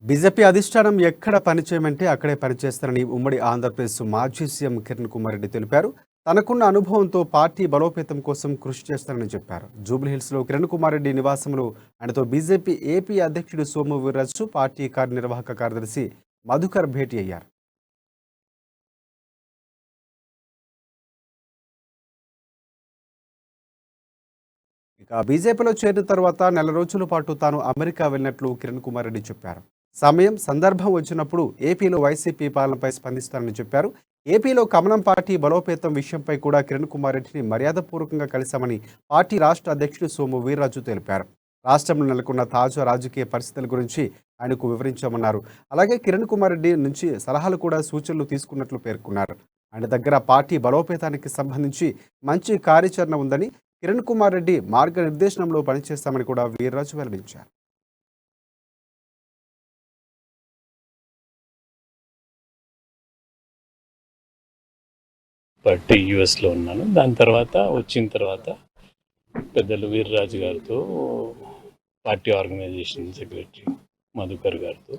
BJP అధిష్టానం ఎక్కడ పనిచేయమంటే అక్కడే పనిచేస్తారని ఉమ్మడి ఆంధ్రప్రదేశ్ మాజీ సీఎం కిరణ్ కుమార్ రెడ్డి తెలిపారు. తనకున్న అనుభవంతో పార్టీ బలోపేతం కోసం కృషి చేస్తారని చెప్పారు. జూబ్లీహిల్స్లో కిరణ్ కుమార్ రెడ్డి నివాసంలో ఆయనతో బీజేపీ ఏపీ అధ్యక్షుడు సోము వీర్రాజు, పార్టీ కార్యనిర్వాహక కార్యదర్శి మధుకర్ భేటీ అయ్యారు. ఇక బీజేపీలో చేరిన తర్వాత నెల రోజుల పాటు తాను అమెరికా వెళ్ళినట్లు కిరణ్ కుమార్ రెడ్డి చెప్పారు. సమయం సందర్భం వచ్చినప్పుడు ఏపీలో వైసీపీ పాలనపై స్పందిస్తారని చెప్పారు. ఏపీలో కమలం పార్టీ బలోపేతం విషయంపై కూడా కిరణ్ కుమార్ రెడ్డిని మర్యాదపూర్వకంగా కలిశామని పార్టీ రాష్ట్ర అధ్యక్షుడు సోము వీర్రాజు తెలిపారు. రాష్ట్రంలో నెలకొన్న తాజా రాజకీయ పరిస్థితుల గురించి ఆయనకు వివరించామన్నారు. అలాగే కిరణ్ కుమార్ రెడ్డి నుంచి సలహాలు కూడా సూచనలు తీసుకున్నట్లు పేర్కొన్నారు. ఆయన దగ్గర పార్టీ బలోపేతానికి సంబంధించి మంచి కార్యాచరణ ఉందని, కిరణ్ కుమార్ రెడ్డి మార్గనిర్దేశనంలో పనిచేస్తామని కూడా వీర్రాజు వెల్లడించారు. పార్టీ యుఎస్లో ఉన్నాను. దాని తర్వాత వచ్చిన తర్వాత పెద్దలు వీర్రాజు గారితో, పార్టీ ఆర్గనైజేషన్ సెక్రటరీ మధుకర్ గారితో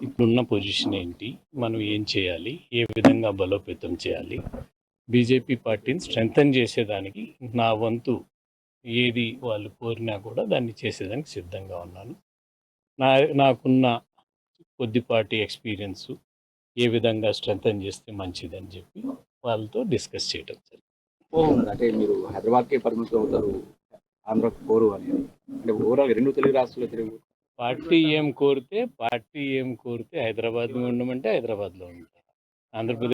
ఇప్పుడున్న పొజిషన్ ఏంటి, మనం ఏం చేయాలి, ఏ విధంగా బలోపేతం చేయాలి, బీజేపీ పార్టీని స్ట్రెంగ్తన్ చేసేదానికి నా వంతు ఏది వాళ్ళు కోరినా కూడా దాన్ని చేసేదానికి సిద్ధంగా ఉన్నాను. నాకున్న కొద్దిపాటి ఎక్స్పీరియన్సు ఏ విధంగా స్ట్రెంగ్తన్ చేస్తే మంచిదని చెప్పి వాళ్ళతో డిస్కస్ చేయడం జరిగింది. అంటే మీరు హైదరాబాద్కే పరిమితం అవుతారు, ఆంధ్రకు పోరు అనేది అంటే ఓవరాల్ రెండు తెలుగు రాష్ట్రాల్లో తెలుగు పార్టీ ఏం కోరితే హైదరాబాద్లో ఉండమంటే హైదరాబాద్లో ఉంటారు. ఆంధ్రప్రదేశ్